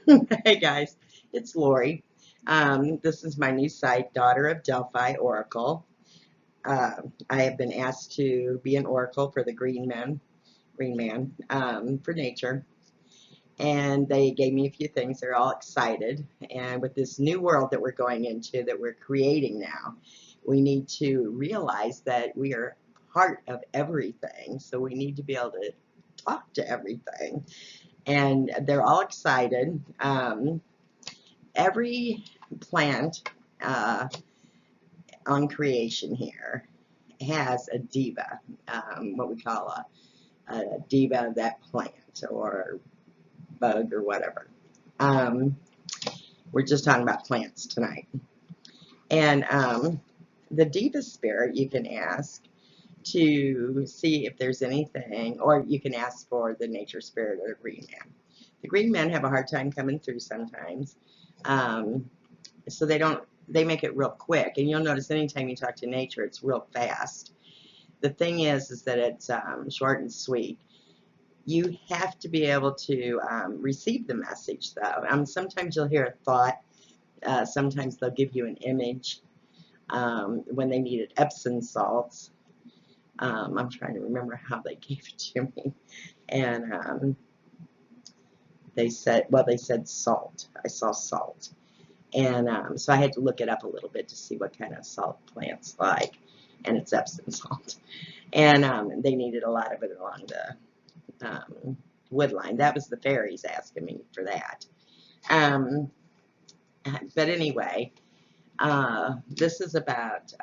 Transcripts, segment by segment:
Hey guys, it's Lori. This is my new site, Daughter of Delphi Oracle. I have been asked to be an oracle for the Green Man, for nature. And they gave me a few things. They're all excited. And with this new world that we're going into, that we're creating now, we need to realize that we are part of everything. So we need to be able to talk to everything. And they're all excited. Every plant uh, on creation here has a diva, what we call a diva of that plant or bug or whatever. Um, we're just talking about plants tonight. And the diva spirit, you can ask to see if there's anything, or you can ask for the nature spirit or the green man. The green men have a hard time coming through sometimes. Um, so they make it real quick, and you'll notice anytime you talk to nature, it's real fast. The thing is that it's short and sweet. You have to be able to receive the message, though. Sometimes you'll hear a thought. Sometimes they'll give you an image. When they needed Epsom salts, I'm trying to remember how they gave it to me, and they said salt. I saw salt. And so I had to look it up a little bit to see what kind of salt plants like, and it's Epsom salt. And they needed a lot of it along the wood line. That was the fairies asking me for that. Um, but anyway, this is about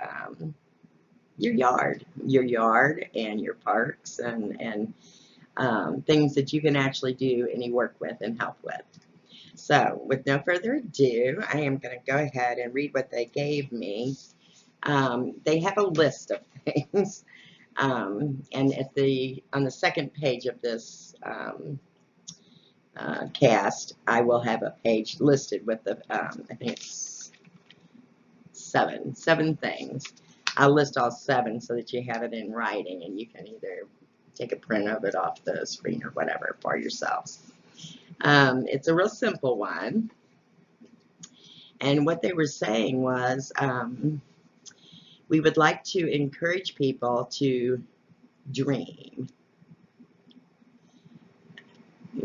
your yard and your parks and things that you can actually do any work with and help with. So, with no further ado, I am going to go ahead and read what they gave me. They have a list of things, and on the second page of this cast, I will have a page listed with the I think it's seven things. I'll list all seven so that you have it in writing, and you can either take a print of it off the screen or whatever for yourselves. It's a real simple one. And what they were saying was, we would like to encourage people to dream.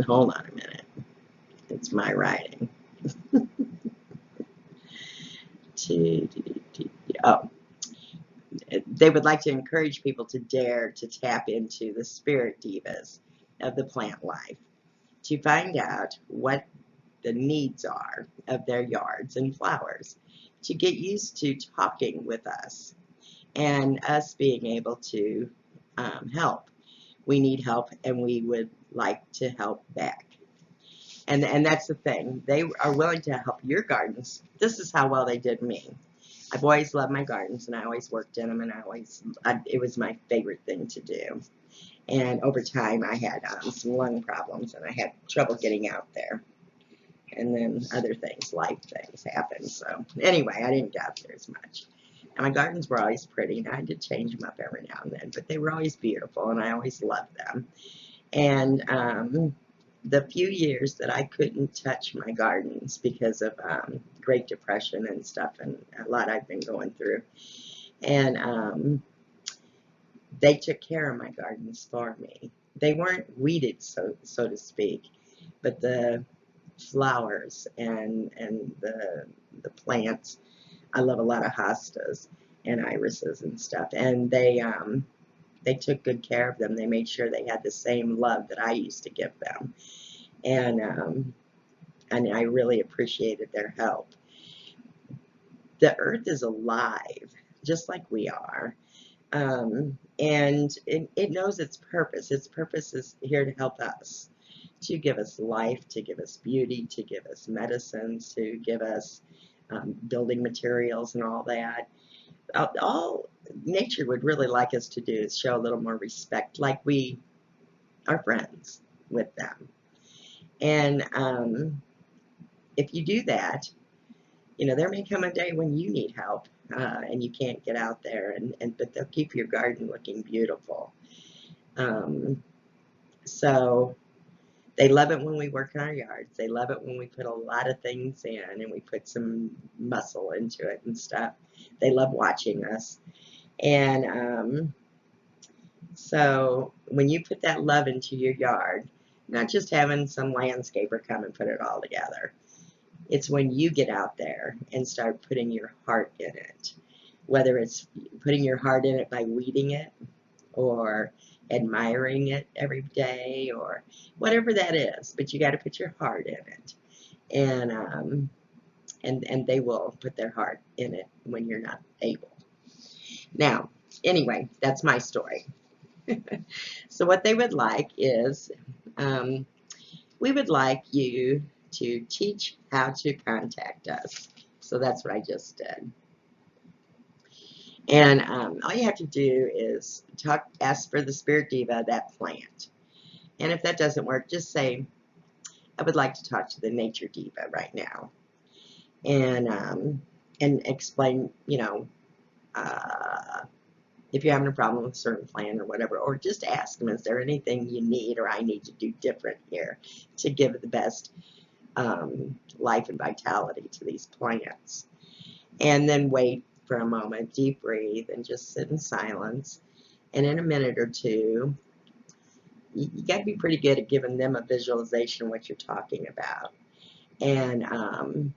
Hold on a minute. It's my writing. Oh, they would like to encourage people to dare to tap into the spirit divas of the plant life, to find out what the needs are of their yards and flowers, to get used to talking with us and us being able to help. We need help, and we would like to help back. And that's the thing. They are willing to help your gardens. This is how well they did me. I've always loved my gardens, and I always worked in them, and it was my favorite thing to do. And over time, I had some lung problems, and I had trouble getting out there. And then other things, life things happened. So anyway, I didn't get out there as much. And my gardens were always pretty, and I did change them up every now and then, but they were always beautiful, and I always loved them. And the few years that I couldn't touch my gardens because of Great Depression and stuff, and a lot I've been going through, and they took care of my gardens for me. They weren't weeded, so to speak, but the flowers and the plants. I love a lot of hostas and irises and stuff, and they took good care of them. They made sure they had the same love that I used to give them, and I really appreciated their help. The earth is alive, just like we are, and it knows its purpose. Its purpose is here to help us, to give us life, to give us beauty, to give us medicines, to give us building materials and all that. All nature would really like us to do is show a little more respect, like we are friends with them. And if you do that, there may come a day when you need help and you can't get out there, but they'll keep your garden looking beautiful. So They love it when we work in our yards. They love it when we put a lot of things in and we put some muscle into it and stuff. They love watching us. And so when you put that love into your yard, not just having some landscaper come and put it all together, it's when you get out there and start putting your heart in it. Whether it's putting your heart in it by weeding it, or admiring it every day, or whatever that is, but you got to put your heart in it, and they will put their heart in it when you're not able. Now, anyway, that's my story. So what they would like is, we would like you to teach how to contact us. So that's what I just did. And all you have to do is ask for the Spirit Diva, that plant. And if that doesn't work, just say, I would like to talk to the Nature Diva right now. And explain, if you're having a problem with a certain plant or whatever, or just ask them, is there anything you need or I need to do different here to give it the best life and vitality to these plants? And then wait for a moment, deep breathe, and just sit in silence. And in a minute or two, you got to be pretty good at giving them a visualization of what you're talking about. And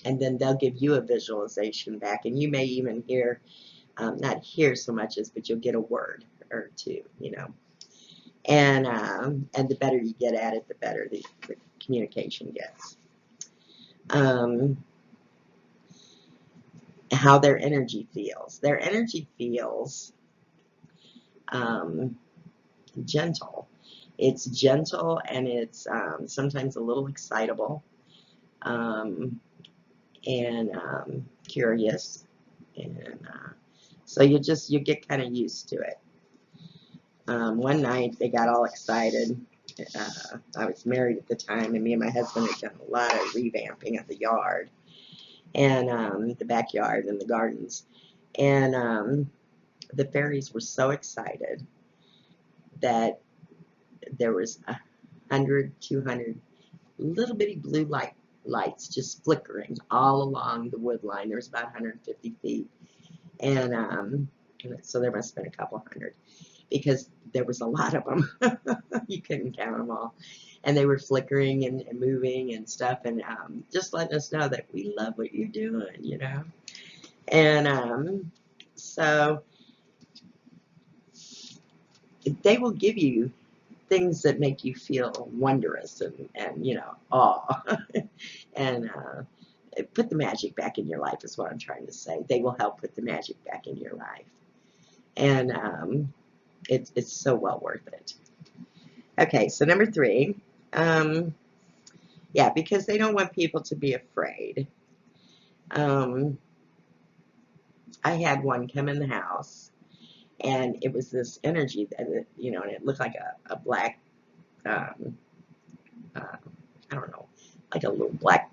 then they'll give you a visualization back, and you may even hear, not hear so much as, but you'll get a word or two, And the better you get at it, the better the communication gets. How their energy feels. Their energy feels gentle. It's gentle, and it's sometimes a little excitable, and curious, and so you get kind of used to it. One night they got all excited. I was married at the time, and me and my husband had done a lot of revamping of the yard, and the backyard and the gardens, and the fairies were so excited that there was 100, 200 little bitty blue lights just flickering all along the wood line. There was about 150 feet, and so there must have been a couple hundred, because there was a lot of them. You couldn't count them all. And they were flickering and moving and stuff, and just letting us know that we love what you're doing, And so they will give you things that make you feel wondrous and awe. And put the magic back in your life is what I'm trying to say. They will help put the magic back in your life. And it's so well worth it. Okay, so number 3, yeah, because they don't want people to be afraid. I had one come in the house, and it was this energy that, and it looked like a black, I don't know, like a little black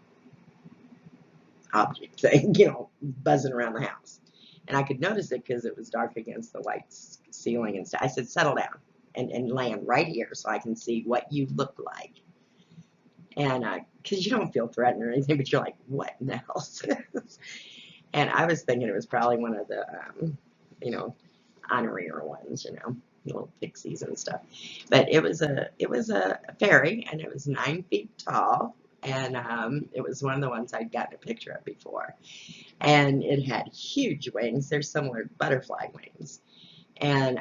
object thing, buzzing around the house. And I could notice it because it was dark against the white ceiling and stuff. I said, settle down and land right here so I can see what you look like. And because you don't feel threatened or anything, but you're like, what in the hell? And I was thinking it was probably one of the, honorary ones, little pixies and stuff. But it was a fairy, and it was 9 feet tall, and it was one of the ones I'd gotten a picture of before. And it had huge wings. They're similar to butterfly wings. And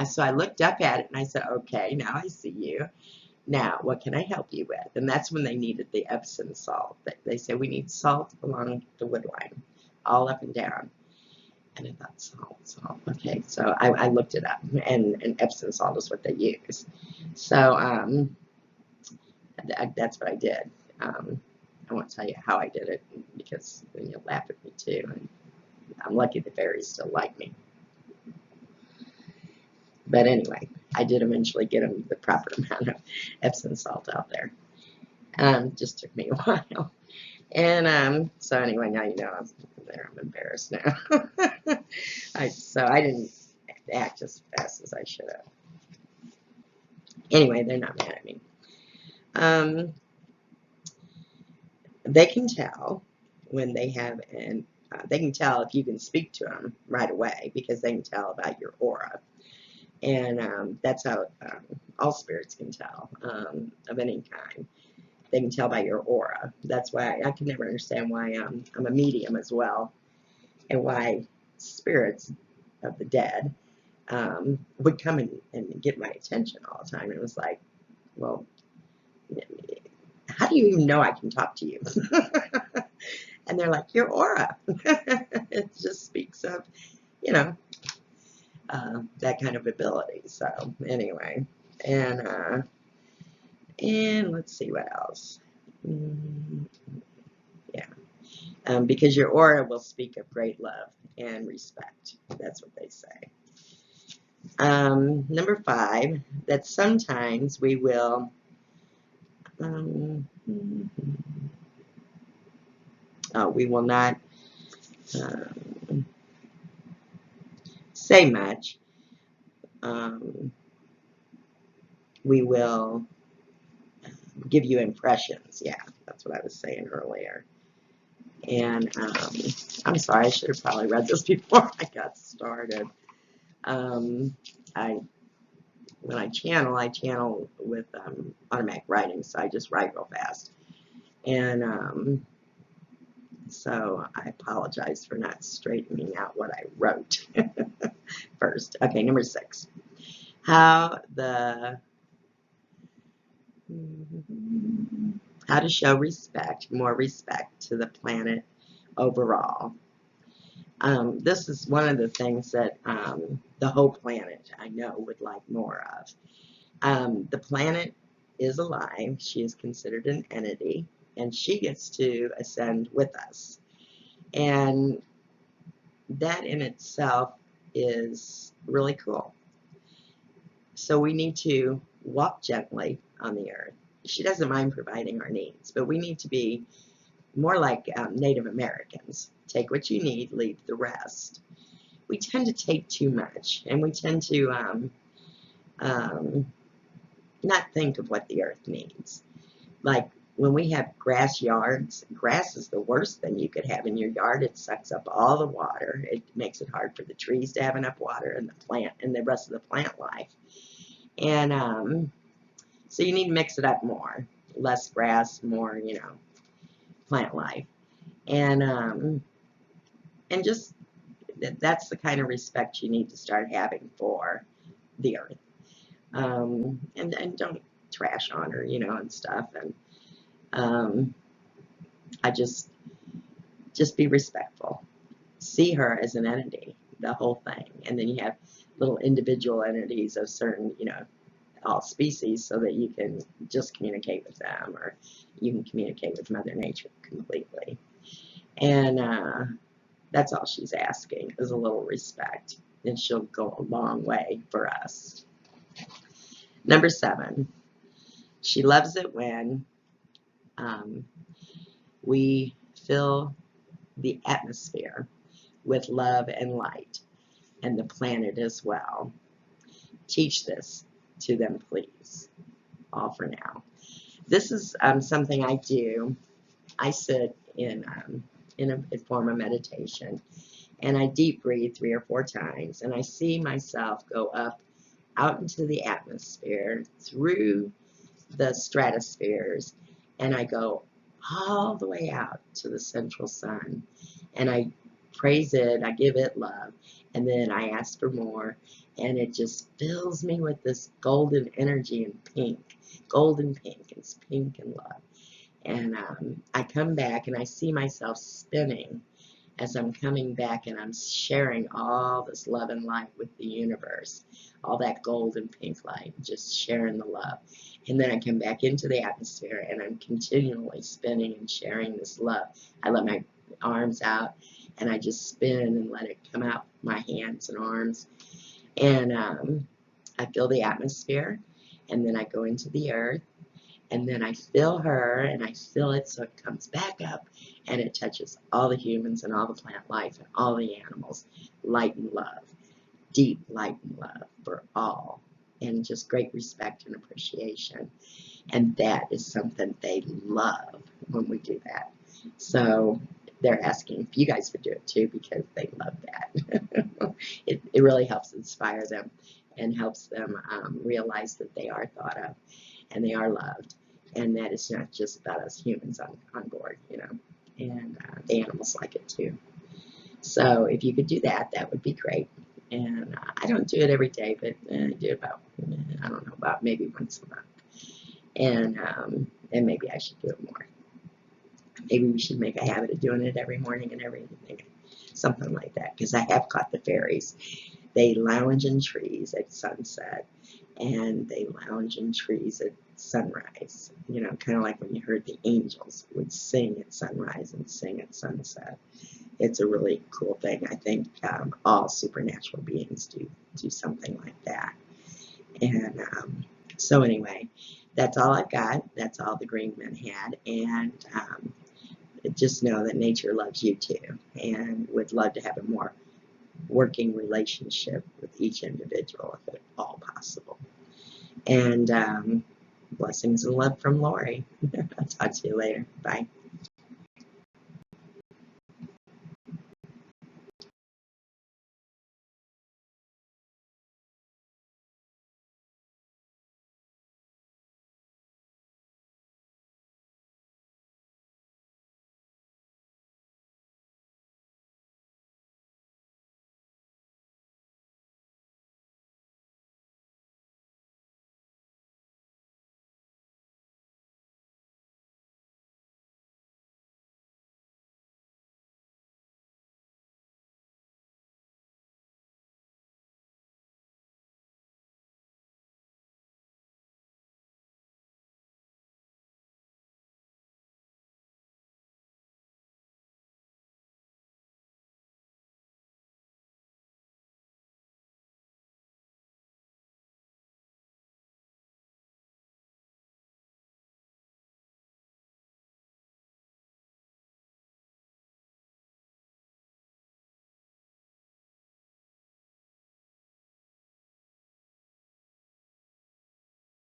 so I looked up at it, and I said, okay, now I see you. Now, what can I help you with? And that's when they needed the Epsom salt. They said, we need salt along the wood line, all up and down. And I thought, salt. Okay, so I looked it up, and Epsom salt is what they use. So that's what I did. I won't tell you how I did it, because then you'll laugh at me too. And I'm lucky the fairies still like me. But anyway, I did eventually get them the proper amount of Epsom salt out there. Just took me a while. And so anyway, now you know I'm embarrassed now. So I didn't act as fast as I should have. Anyway, they're not mad at me. They can tell when they have they can tell if you can speak to them right away because they can tell about your aura. And that's how all spirits can tell of any kind. They can tell by your aura. That's why I can never understand why I'm a medium as well, and why spirits of the dead would come and get my attention all the time. It was like, well, how do you even know I can talk to you? And they're like, your aura. It just speaks of, you know, that kind of ability. So anyway, and let's see what else. Yeah, because your aura will speak of great love and respect. That's what they say. Number 5, that sometimes we will we will not say much. We will give you impressions. Yeah, that's what I was saying earlier. And I'm sorry, I should have probably read this before I got started. When I channel with automatic writing, so I just write real fast. And so I apologize for not straightening out what I wrote first. Okay, number 6. How to show respect, more respect to the planet overall. This is one of the things that the whole planet, I know, would like more of. The planet is alive. She is considered an entity, and she gets to ascend with us. And that in itself is really cool. So we need to walk gently on the earth. She doesn't mind providing our needs, but we need to be more like Native Americans. Take what you need, leave the rest. We tend to take too much, and we tend to not think of what the earth needs. Like when we have grass yards, grass is the worst thing you could have in your yard. It sucks up all the water. It makes it hard for the trees to have enough water and the plant and the rest of the plant life. And so you need to mix it up more. Less grass, more, plant life. And just that's the kind of respect you need to start having for the earth. And don't trash on her, and stuff. And I just be respectful. See her as an entity, the whole thing. And then you have little individual entities of certain, all species, so that you can just communicate with them, or you can communicate with Mother Nature completely. And that's all she's asking, is a little respect, and she'll go a long way for us. Number 7, she loves it when we fill the atmosphere with love and light, and the planet as well. Teach this to them, please. All for now. This is something I do. I sit in a form of meditation, and I deep breathe 3 or 4 times, and I see myself go up out into the atmosphere, through the stratospheres, and I go all the way out to the central sun, and I praise it, I give it love, and then I ask for more, and it just fills me with this golden energy and pink, golden pink. It's pink and love. And I come back and I see myself spinning as I'm coming back, and I'm sharing all this love and light with the universe, all that golden pink light, just sharing the love. And then I come back into the atmosphere, and I'm continually spinning and sharing this love. I let my arms out, and I just spin and let it come out my hands and arms. And I feel the atmosphere, and then I go into the earth, and then I feel her, and I feel it, so it comes back up, and it touches all the humans and all the plant life and all the animals. Light and love. Deep light and love for all. and just great respect and appreciation. And that is something they love when we do that. So they're asking if you guys would do it too, because they love that. It really helps inspire them and helps them realize that they are thought of and they are loved, and that it's not just about us humans on board, you know, and the animals like it too. So if you could do that, that would be great. And I don't do it every day, but I do it about, I don't know, about maybe once a month. And maybe I should do it more. Maybe we should make a habit of doing it every morning and everything, something like that. Because I have caught the fairies. They lounge in trees at sunset, and they lounge in trees at sunrise. You know, kind of like when you heard the angels would sing at sunrise and sing at sunset. It's a really cool thing. I think all supernatural beings do something like that. And so anyway, that's all I've got. That's all the green men had. And just know that nature loves you too, and would love to have a more working relationship with each individual if at all possible. And blessings and love from Lori. I'll talk to you later. Bye.